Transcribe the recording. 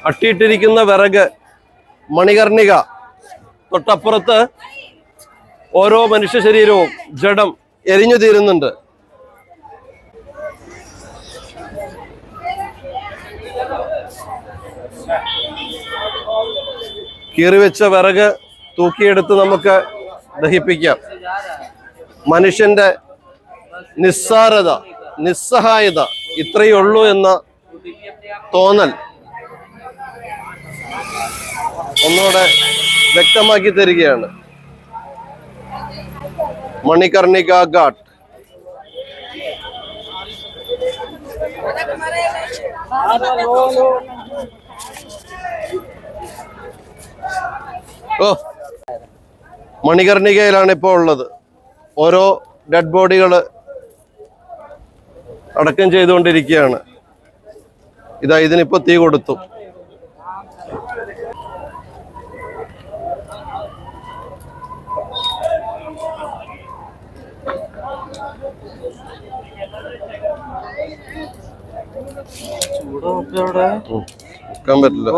അട്ടിയിട്ടിരിക്കുന്ന വിറക് മണികർണിക. തൊട്ടപ്പുറത്ത് ഓരോ മനുഷ്യ ശരീരവും ജഡം എരിഞ്ഞു തീരുന്നുണ്ട്. കീറിവെച്ച വിറക് തൂക്കിയെടുത്ത് നമുക്ക് ദഹിപ്പിക്കാം. മനുഷ്യന്റെ നിസ്സാരത, നിസ്സഹായത ഇത്രയേ ഉള്ളൂ എന്ന തോന്നൽ ഒന്നുകൂടെ വ്യക്തമാക്കി തരികയാണ്. മണികർണിക ഘാട്ട്. മണികർണികയിലാണ് ഇപ്പോൾ ഉള്ളത്. ഓരോ ഡെഡ് ബോഡികൾ അടക്കം ചെയ്തുകൊണ്ടിരിക്കുകയാണ്. ഇതിനിപ്പോ തീ കൊടുത്തു. നിൽക്കാൻ പറ്റില്ല.